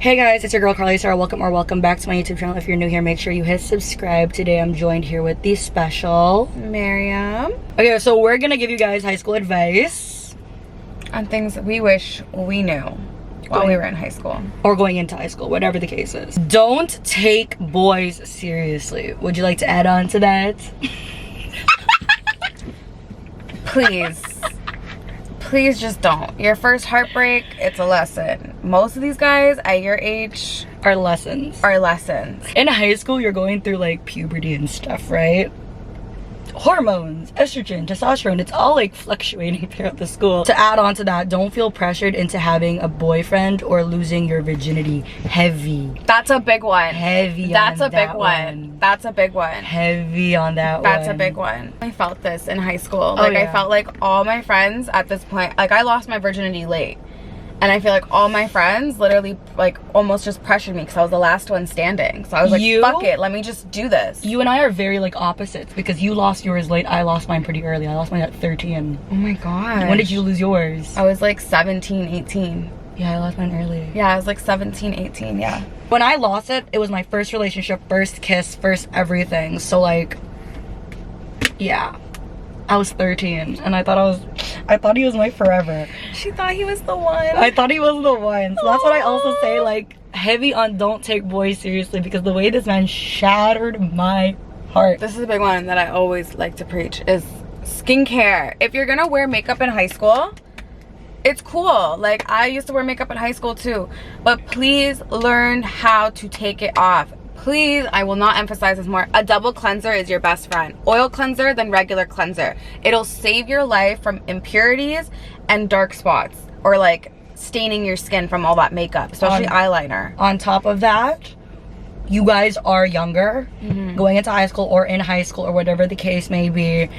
Hey guys, it's your girl Carlysarah. Welcome back to my YouTube channel. If you're new here, make sure you hit subscribe. Today I'm joined here with the special Miriam. Okay, so we're gonna give you guys high school advice on things that we wish we knew while we were in high school. Or going into high school, whatever the case is. Don't take boys seriously. Would you like to add on to that? Please just don't. Your first heartbreak, it's a lesson. Most of these guys at your age Are lessons. In high school, you're going through like puberty and stuff, right? Hormones, estrogen, testosterone, it's all like fluctuating throughout the school. To add on to that, don't feel pressured into having a boyfriend or losing your virginity. Heavy. That's a big one. That's a big one. That's a big one. Heavy on that one. That's a big one. I felt this in high school. Like, I felt like all my friends at this point, like I lost my virginity late. And I feel like all my friends literally like almost just pressured me because I was the last one standing. So I was like, fuck it, let me just do this. You and I are very like opposites because you lost yours late. I lost mine pretty early. I lost mine at 13. Oh my god. When did you lose yours? I was like 17, 18. Yeah, I lost mine early. Yeah, I was like 17, 18, yeah. When I lost it, it was my first relationship, first kiss, first everything. So like, yeah. I was 13 and I thought he was my forever. She thought he was the one. I thought he was the one. So that's what I also say, like, heavy on don't take boys seriously because the way this man shattered my heart. This is a big one that I always like to preach is skincare. If you're gonna wear makeup in high school, it's cool. Like, I used to wear makeup in high school too, but please learn how to take it off. Please, I will not emphasize this more. A double cleanser is your best friend. Oil cleanser, then regular cleanser. It'll save your life from impurities and dark spots or like staining your skin from all that makeup, especially eyeliner. On top of that, you guys are younger, going into high school or in high school or whatever the case may be.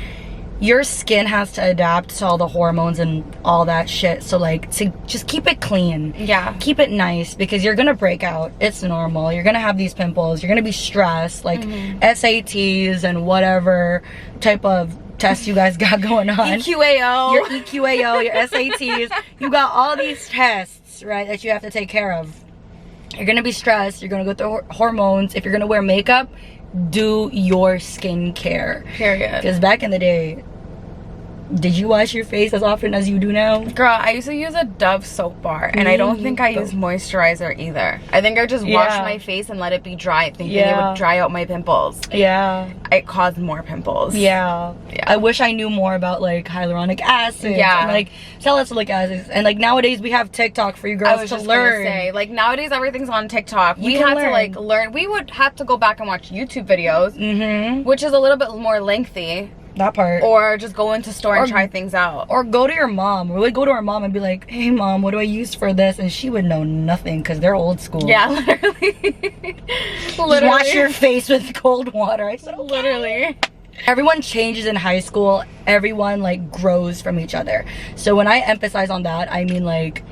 Your skin has to adapt to all the hormones and all that shit. So like, to just keep it clean. Yeah. Keep it nice because you're gonna break out. It's normal. You're gonna have these pimples. You're gonna be stressed. Like SATs and whatever type of tests you guys got going on. EQAO. Your EQAO, your SATs. You got all these tests, right, that you have to take care of. You're gonna be stressed. You're gonna go through hormones. If you're gonna wear makeup, do your skincare. Period. Because back in the day, did you wash your face as often as you do now? Girl, I used to use a Dove soap bar and I don't think I use moisturizer either. I think I just washed my face and let it be dry thinking it would dry out my pimples. Yeah. It caused more pimples. Yeah. I wish I knew more about like hyaluronic acid. Yeah. And like salicylic acids. And like nowadays we have TikTok for you girls to learn. Gonna say, like nowadays everything's on TikTok. We had to like learn. We would have to go back and watch YouTube videos, which is a little bit more lengthy. That part. Or just go into store and try things out. Or go to your mom. We would go to our mom and be like, hey mom, what do I use for this? And she would know nothing because they're old school. Yeah, literally. Just wash your face with cold water. I said, okay. Literally. Everyone changes in high school. Everyone like grows from each other. So when I emphasize on that, I mean like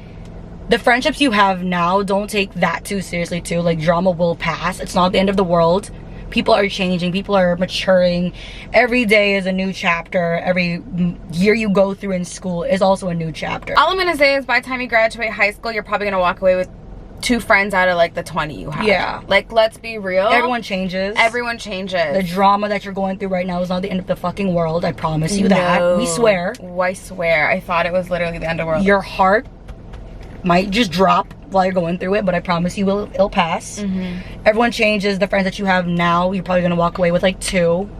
the friendships you have now, don't take that too seriously too. Like drama will pass. It's not the end of the world. People are changing, people are maturing. Every day is a new chapter. Every year you go through in school is also a new chapter. All I'm gonna say is by the time you graduate high school, you're probably gonna walk away with 2 friends out of like the 20 you have. Yeah. Like, let's be real. Everyone changes. Everyone changes. The drama that you're going through right now is not the end of the fucking world. I promise you that. We swear. I swear. I thought it was literally the end of the world. Your heart might just drop while you're going through it, but I promise you it'll pass. Everyone changes. The friends that you have now, you're probably gonna walk away with like 2,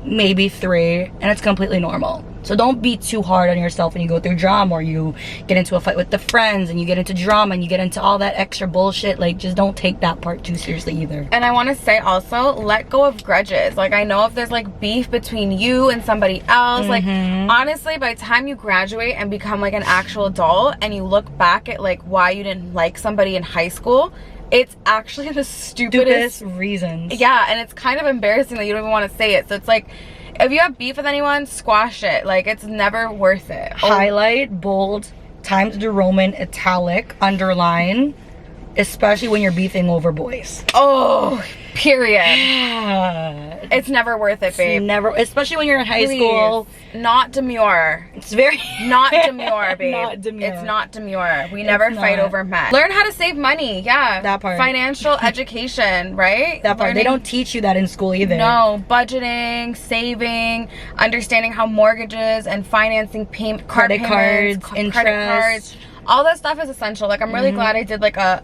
maybe 3, and it's completely normal. So don't be too hard on yourself when you go through drama or you get into a fight with the friends and you get into drama and you get into all that extra bullshit. Like, just don't take that part too seriously either. And I want to say also, let go of grudges. Like, I know if there's like beef between you and somebody else, like honestly, by the time you graduate and become like an actual adult and you look back at like why you didn't like somebody in high school, it's actually the stupidest reasons. Yeah, and it's kind of embarrassing that you don't even want to say it. So it's like, if you have beef with anyone, squash it. Like, it's never worth it. Highlight, bold, Times New Roman, italic, underline, especially when you're beefing over boys. Oh, period. Yeah. It's never worth it, babe. Never, especially when you're in high school. Not demure. It's very not demure, babe. Not demure. It's not demure. We never fight over men. Learn how to save money. Yeah, that part. Financial education, right? That part. They don't teach you that in school either. No, budgeting, saving, understanding how mortgages and financing credit cards, interest, all that stuff is essential. Like, I'm really glad I did like a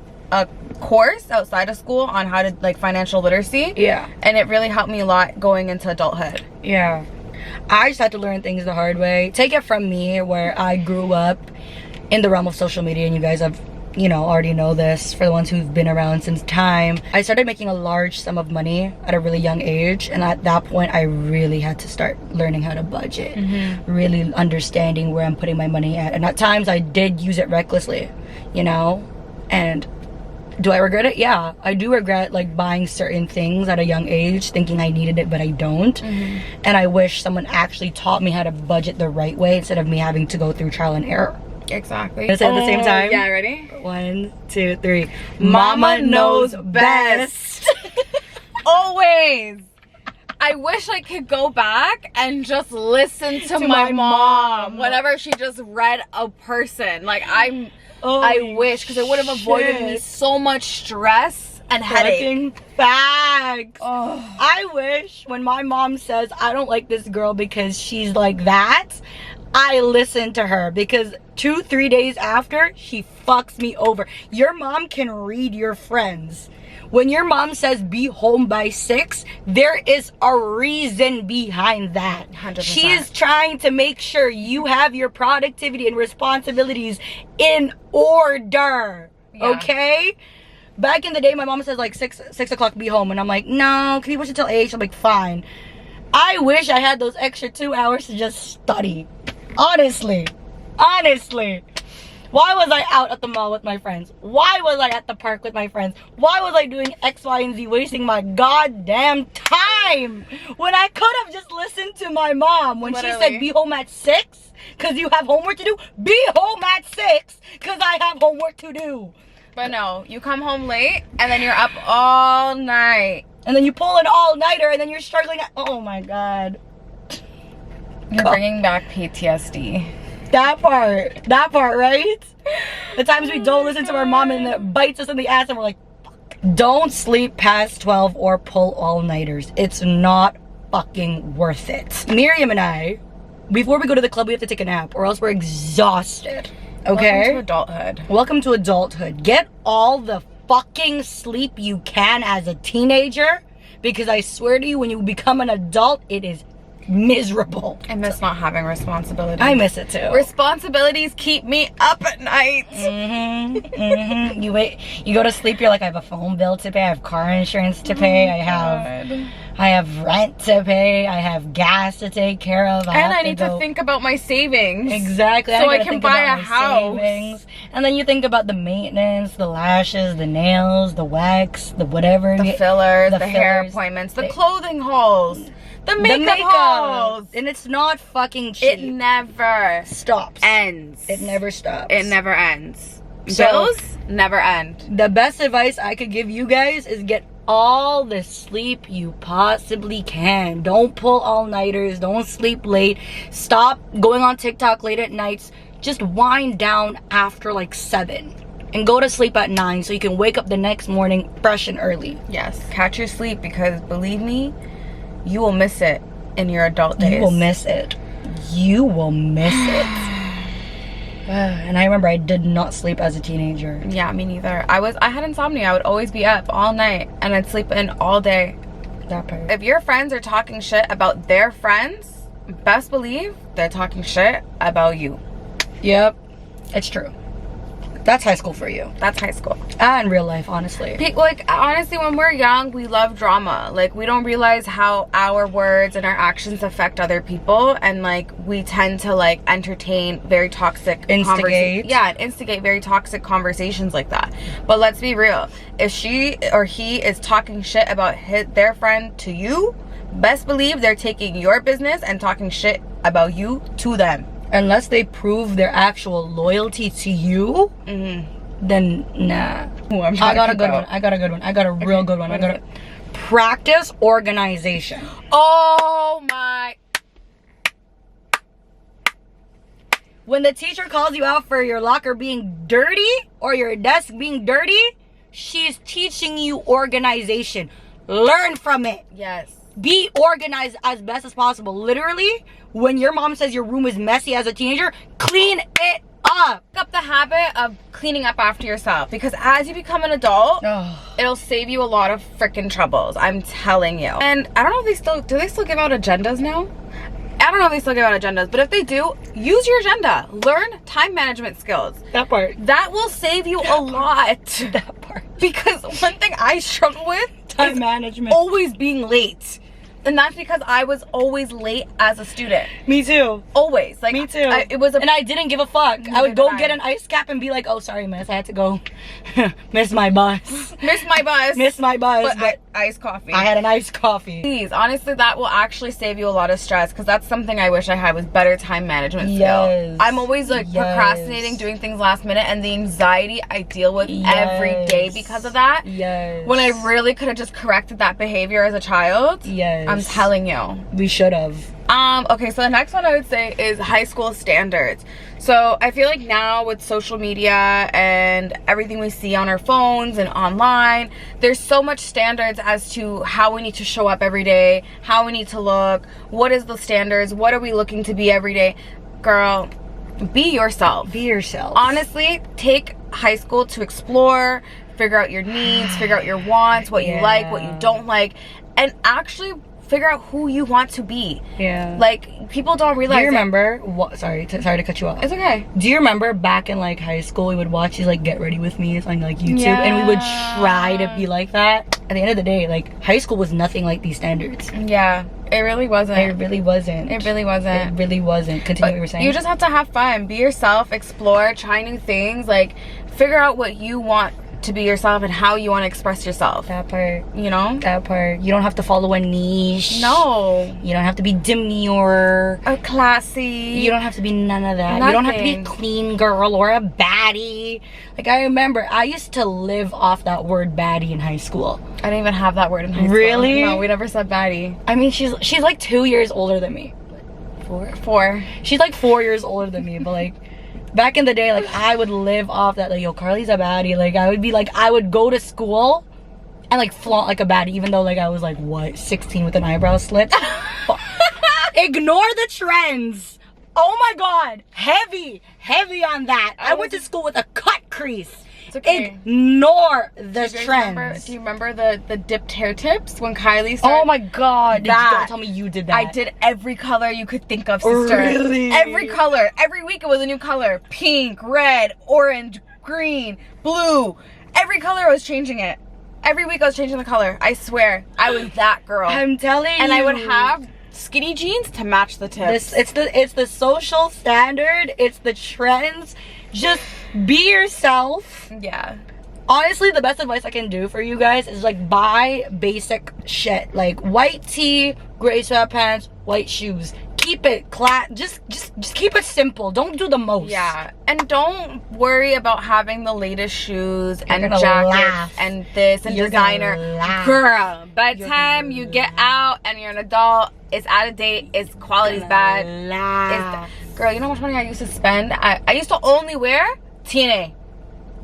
course outside of school on how to like financial literacy. Yeah. And it really helped me a lot going into adulthood. Yeah. I just had to learn things the hard way. Take it from me, where I grew up in the realm of social media, and you guys have, you know, already know this for the ones who've been around since time. I started making a large sum of money at a really young age, and at that point I really had to start learning how to budget, really understanding where I'm putting my money at. And at times I did use it recklessly, you know. And do I regret it? Yeah, I do regret like buying certain things at a young age, thinking I needed it, but I don't. And I wish someone actually taught me how to budget the right way instead of me having to go through trial and error. Exactly. Let's say at the same time. Yeah, ready? 1, 2, 3. Mama knows best. Always. I wish I could go back and just listen to my mom whenever she just read a person. Like, I wish, because it would have avoided me so much stress and headache. Facts. I wish when my mom says I don't like this girl because she's like that, I listen to her, because 2-3 days after, she fucks me over. Your mom can read your friends. When your mom says be home by 6, there is a reason behind that. 100%. She is trying to make sure you have your productivity and responsibilities in order. Yeah. Okay? Back in the day, my mom says like 6 o'clock be home, and I'm like, no, can you push it till 8? I'm like, fine. I wish I had those extra 2 hours to just study. Honestly. Why was I out at the mall with my friends? Why was I at the park with my friends? Why was I doing X, Y, and Z, wasting my goddamn time when I could have just listened to my mom when she said be home at 6 because you have homework to do? Be home at 6 because I have homework to do. But no, you come home late and then you're up all night. And then you pull an all-nighter and then you're struggling. Oh my God. You're bringing back PTSD. That part, right? The times we don't listen to our mom and it bites us in the ass and we're like, fuck. Don't sleep past 12 or pull all-nighters. It's not fucking worth it. Miriam and I, before we go to the club, we have to take a nap or else we're exhausted. Okay? Welcome to adulthood. Welcome to adulthood. Get all the fucking sleep you can as a teenager, because I swear to you, when you become an adult, it is miserable. I miss not having responsibilities. I miss it too. Responsibilities keep me up at night. You go to sleep, you're like, I have a phone bill to pay, I have car insurance to pay, I have rent to pay, I have gas to take care of, and I need to think about my savings. Exactly. So I can buy a house. Savings. And then you think about the maintenance, the lashes, the nails, the wax, the whatever. The fillers, the hair appointments, the clothing hauls, the makeup hauls. And it's not fucking cheap. It never stops. Ends. It never stops. It never ends. So, bills never end. The best advice I could give you guys is get all the sleep you possibly can. Don't pull all-nighters. Don't sleep late. Stop going on TikTok late at nights. Just wind down after like 7 and go to sleep at 9 so you can wake up the next morning fresh and early. Yes, catch your sleep, because believe me, you will miss it in your adult days. You will miss it. You will miss it. And I remember I did not sleep as a teenager. Yeah, me neither. I had insomnia. I would always be up all night and I'd sleep in all day. That part. If your friends are talking shit about their friends, best believe they're talking shit about you. Yep, it's true. That's high school for you. That's high school. And real life, honestly. Like, honestly, when we're young, we love drama. Like, we don't realize how our words and our actions affect other people. And, like, we tend to, like, entertain very toxic... Instigate. Yeah, instigate very toxic conversations like that. But let's be real. If she or he is talking shit about their friend to you, best believe they're taking your business and talking shit about you to them. Unless they prove their actual loyalty to you, then nah. Ooh, I got a good one. I got a real good one. I got a practice organization. Oh my. When the teacher calls you out for your locker being dirty or your desk being dirty, she's teaching you organization. Learn from it. Yes. Be organized as best as possible. Literally, when your mom says your room is messy as a teenager, clean it up. Pick up the habit of cleaning up after yourself, because as you become an adult, it'll save you a lot of freaking troubles. I'm telling you. And I don't know if do they still give out agendas now? I don't know if they still give out agendas, but if they do, use your agenda. Learn time management skills. That part. That will save you a lot. That part. Because one thing I struggle with, time management. Always being late. And that's because I was always late as a student. Me too. Always. Like, me too. And I didn't give a fuck. I would go get an ice cap and be like, oh, sorry, miss, I had to go. Miss my bus. Miss my bus. Miss my bus. But iced coffee. I had an iced coffee. Please, honestly, that will actually save you a lot of stress, because that's something I wish I had, was better time management skill. Yes. I'm always like procrastinating, doing things last minute, and the anxiety I deal with every day because of that. Yes. When I really could have just corrected that behavior as a child. Yes. I'm telling you. We should have. Okay, so the next one I would say is high school standards. So I feel like now with social media and everything we see on our phones and online, there's so much standards as to how we need to show up every day, how we need to look, what is the standards, what are we looking to be every day. Girl, be yourself. Be yourself. Honestly, take high school to explore, figure out your needs, figure out your wants, what you like, what you don't like, and actually figure out who you want to be. Yeah. Like, people don't realize. Do you remember? Sorry to cut you off. It's okay. Do you remember back in like high school, we would watch these like Get Ready With Me on like YouTube, and we would try to be like that. At the end of the day, like high school was nothing like these standards. Yeah, it really wasn't. It really wasn't. It really wasn't. It really wasn't. Continue what you were saying. You just have to have fun, be yourself, explore, try new things, like figure out what you want to be yourself and how you want to express yourself. That part. You know? That part. You don't have to follow a niche. No. You don't have to be demure. Or classy. You don't have to be none of that. Nothing. You don't have to be a clean girl or a baddie. Like, I remember, I used to live off that word baddie in high school. I didn't even have that word in high school. Really? No, we never said baddie. I mean, she's like 2 years older than me. Four. She's like 4 years older than me, but like, back in the day, like, I would live off that, like, yo, Carly's a baddie. Like, I would be like, I would go to school and like flaunt like a baddie, even though like I was like, what, 16 with an eyebrow slit. Ignore the trends. Oh my god, heavy on that. I went to school with a cut crease. It's okay. Ignore the trends. Do you remember the dipped hair tips when Kylie started? Oh my god, that. don't tell me you did that. I did every color you could think of, sister. Really? Every color. Every week it was a new color. Pink, red, orange, green, blue. Every color I was changing it. Every week I was changing the color. I swear. I was that girl. I'm telling you. And I would have skinny jeans to match the tips. It's the social standard. It's the trends. Just be yourself. Yeah. Honestly, the best advice I can do for you guys is like buy basic shit, like white tee, gray sweatpants, white shoes. Keep it just keep it simple. Don't do the most. Yeah, and don't worry about having the latest shoes and gonna jackets laugh. and this and You're designer. gonna laugh. Girl, by the time you get out and you're an adult, it's out of date. Its quality's bad. Girl, you know how much money I used to spend? I used to only wear TNA.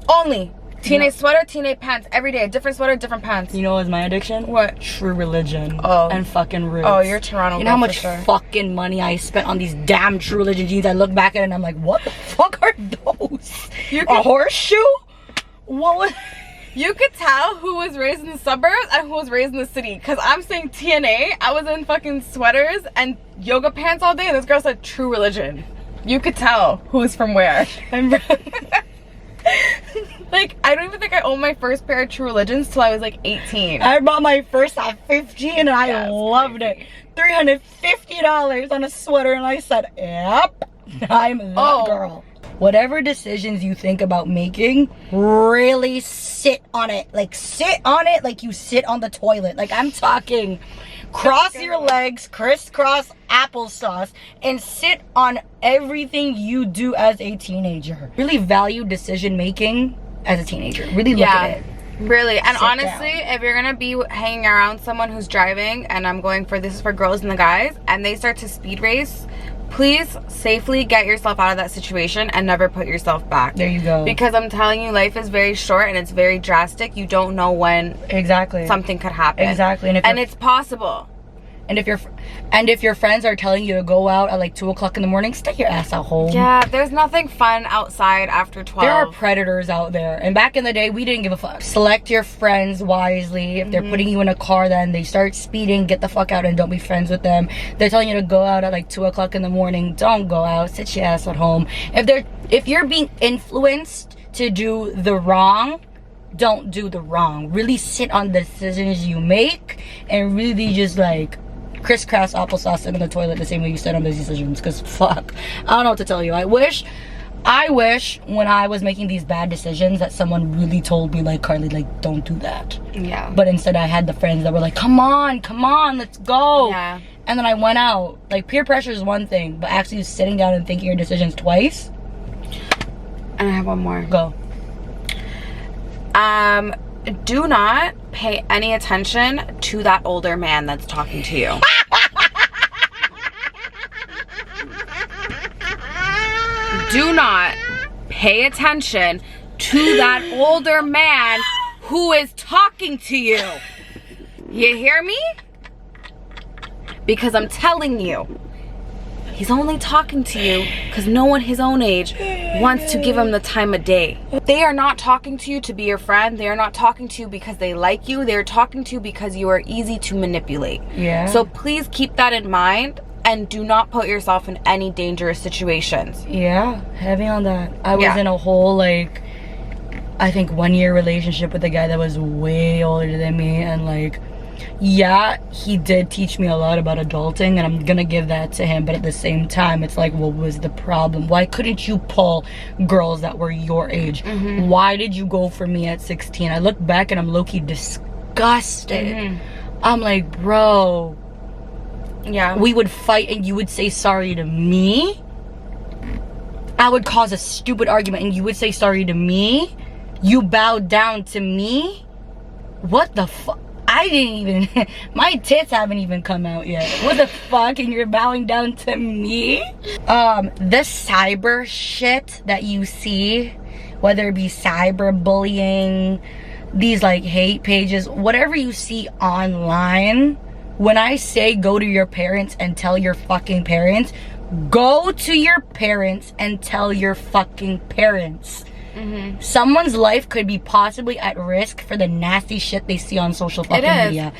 Only. TNA sweater, TNA pants every day. Different sweater, different pants. You know what was my addiction? What? True Religion. Oh. And fucking Roots. Oh, you're Toronto. You know how much fucking money I spent on these damn True Religion jeans? I look back at it and I'm like, what the fuck are those? A horseshoe? What was... You could tell who was raised in the suburbs and who was raised in the city. Because I'm saying TNA, I was in fucking sweaters and yoga pants all day, and this girl said True Religion. You could tell who was from where. Like, I don't even think I owned my first pair of True Religions till I was like 18. I bought my first at 15 and I loved it. $350 on a sweater, and I said, yep, I'm that girl. Whatever decisions you think about making, really sit on it. Like, sit on it like you sit on the toilet. Like, I'm talking cross your legs, crisscross applesauce, and sit on everything you do as a teenager. Really value decision making as a teenager. Really look at it. Really. And Sit honestly, down. if you're gonna be hanging around someone who's driving, and I'm going for, this is for girls and the guys, and they start to speed race, please safely get yourself out of that situation and never put yourself back. There you go. Because I'm telling you, life is very short and it's very drastic. You don't know when something could happen. Exactly. And it's possible. And if your friends are telling you to go out at like 2 o'clock in the morning, stay your ass at home. Yeah, there's nothing fun outside after 12. There are predators out there. And back in the day, we didn't give a fuck. Select your friends wisely. If they're putting you in a car, then they start speeding, get the fuck out and don't be friends with them. They're telling you to go out at like 2 o'clock in the morning, don't go out. Sit your ass at home. If you're being influenced to do the wrong, don't do the wrong. Really sit on the decisions you make and really just like crisscross applesauce in the toilet the same way you sit on those decisions, because fuck, I don't know what to tell you. I wish when I was making these bad decisions that someone really told me like, Carly, like, don't do that. Yeah. But instead I had the friends that were like, come on, let's go. Yeah. And then I went out. Like, peer pressure is one thing, but actually sitting down and thinking your decisions twice. And I have one more. Go. Do not pay any attention to that older man that's talking to you. Do not pay attention to that older man who is talking to you. You hear me? Because I'm telling you, he's only talking to you because no one his own age wants to give him the time of day. They are not talking to you to be your friend. They are not talking to you because they like you. They're talking to you because you are easy to manipulate. Yeah. So please keep that in mind and do not put yourself in any dangerous situations. Yeah, heavy on that. I was in a whole, like, I think 1 year relationship with a guy that was way older than me, and like, yeah, he did teach me a lot about adulting, and I'm gonna give that to him, but at the same time, it's like, what was the problem? Why couldn't you pull girls that were your age? Why did you go for me at 16? I look back and I'm low-key disgusted. I'm like, bro, Yeah. we would fight and you would say sorry to me. I would cause a stupid argument and you would say sorry to me. You bowed down to me. What the fuck? I didn't even, my tits haven't even come out yet. What the fuck? And you're bowing down to me? The cyber shit that you see, whether it be cyberbullying, these like hate pages, whatever you see online, when I say go to your parents and tell your fucking parents, go to your parents and tell your fucking parents. Someone's life could be possibly at risk for the nasty shit they see on social fucking media.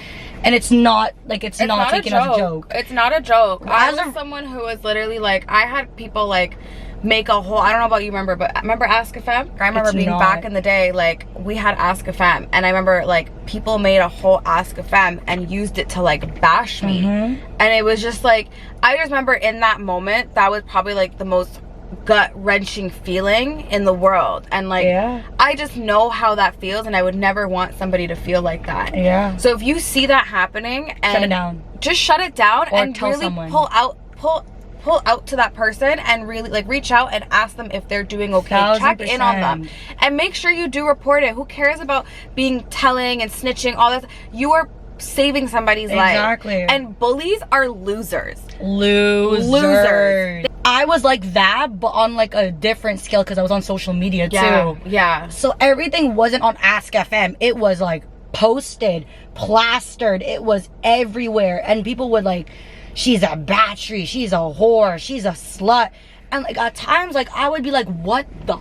And it's not, like, it's not taken as a joke. It's not a joke. I was someone who was literally like, I had people like make a whole, I don't know about you but remember Ask a Femme? I remember being back in the day, like, we had Ask a Femme, and I remember like people made a whole Ask a Femme and used it to like bash me. And it was just like, I just remember in that moment, that was probably like the most gut-wrenching feeling in the world, and like I just know how that feels, and I would never want somebody to feel like that. So if you see that happening, and shut it down. Just shut it down, or and really pull out to that person and really like reach out and ask them if they're doing okay. 1000%. Check in on them and make sure you do report it. Who cares about being telling and snitching, all that? You are saving somebody's life. And bullies are losers. I was like that, but on like a different scale, because I was on social media too. So everything wasn't on Ask FM. It was like posted, plastered. It was everywhere, and people would like, she's a battery, she's a whore, she's a slut. And like at times, like I would be like, what the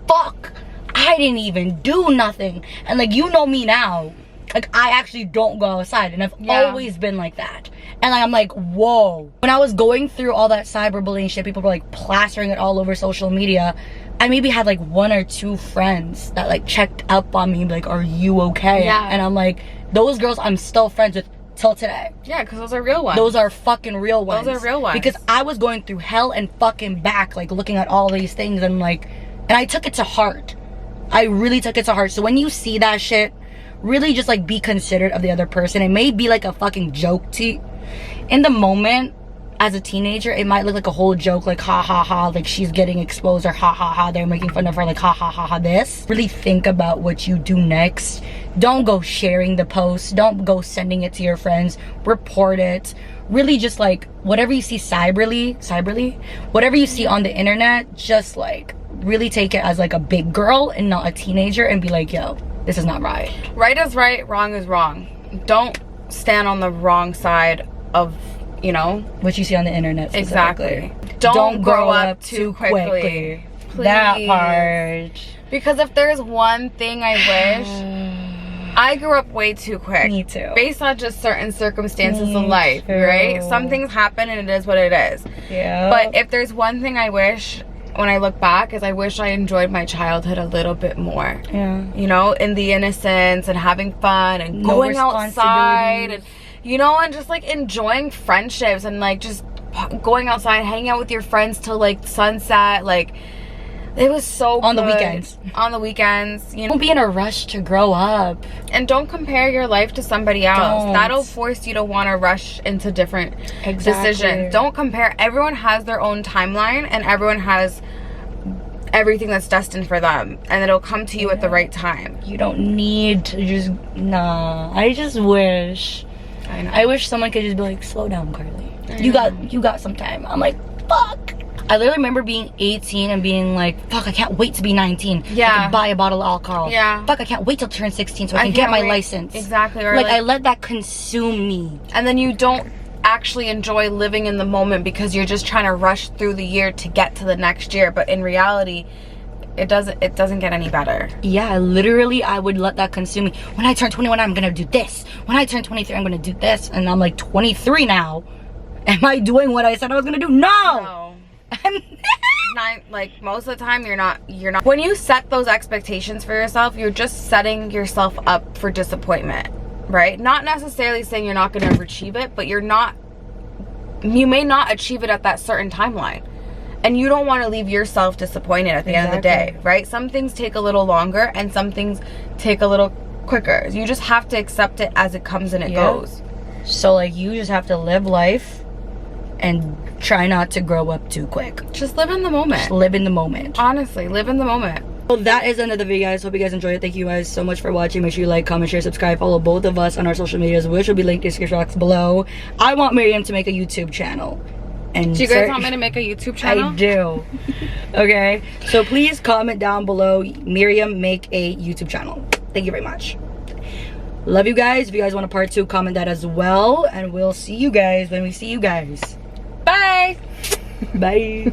fuck? I didn't even do nothing. And like, you know me now, like I actually don't go outside, and I've always been like that. And like, I'm like, whoa. When I was going through all that cyberbullying shit, people were like plastering it all over social media. I maybe had like 1 or 2 friends that like checked up on me, like, are you okay? And I'm like, those girls I'm still friends with till today. Because those are real ones. Those are fucking real ones. Those are real ones. Because I was going through hell and fucking back, like looking at all these things, and like, and I took it to heart. I really took it to heart. So when you see that shit, really just like be considerate of the other person. It may be like a fucking joke to you. In the moment, as a teenager, it might look like a whole joke, like ha ha ha, like she's getting exposed, or ha ha ha, they're making fun of her, like ha ha ha ha this. Really think about what you do next. Don't go sharing the post. Don't go sending it to your friends. Report it. Really just like whatever you see cyberly, whatever you see on the internet, just like really take it as like a big girl and not a teenager, and be like, yo, this is not right. Right is right, wrong is wrong. Don't stand on the wrong side of, you know, what you see on the internet. Exactly. Don't grow up too quickly. Please. That part. Because if there's one thing I wish, I grew up way too quick. Me too. Based on just certain circumstances in life, right? Some things happen and it is what it is. Yeah. But if there's one thing I wish when I look back, is I wish I enjoyed my childhood a little bit more. Yeah. You know, in the innocence and having fun and No going outside and, you know, and just like enjoying friendships and like just going outside, hanging out with your friends till like sunset. Like, it was so on good. the weekends. On the weekends, you know. Don't be in a rush to grow up. And don't compare your life to somebody else. Don't. That'll force you to want to rush into different decisions. Don't compare. Everyone has their own timeline and everyone has everything that's destined for them, and it'll come to you at the right time. You don't need to just, nah. I just wish, I know. I wish someone could just be like, slow down, Carly. You got some time. I'm like, fuck. I literally remember being 18 and being like, fuck, I can't wait to be 19. Yeah. I can buy a bottle of alcohol. Yeah. Fuck, I can't wait till turn 16 so I can get my license. Exactly. Or like, I let that consume me. And then you don't actually enjoy living in the moment because you're just trying to rush through the year to get to the next year. But in reality, it doesn't get any better. Yeah, literally, I would let that consume me. When I turn 21, I'm gonna do this. When I turn 23, I'm gonna do this. And I'm like 23 now. Am I doing what I said I was gonna do? No. I'm not. Like, most of the time you're not. When you set those expectations for yourself, you're just setting yourself up for disappointment, right? Not necessarily saying you're not going to achieve it, but you may not achieve it at that certain timeline, and you don't want to leave yourself disappointed at the end of the day, right? Some things take a little longer and some things take a little quicker. You just have to accept it as it comes and it goes. So like, you just have to live life and try not to grow up too quick. Just live in the moment. Just live in the moment. Honestly, live in the moment. Well, that is the end of the video, guys. Hope you guys enjoyed it. Thank you guys so much for watching. Make sure you like, comment, share, subscribe, follow both of us on our social medias, which will be linked in the description box below. I want Miriam to make a YouTube channel. And do you guys want me to make a YouTube channel? I do. Okay, so please comment down below, Miriam, make a YouTube channel. Thank you very much. Love you guys. If you guys want a part 2, comment that as well, and we'll see you guys when we see you guys. Bye. Bye.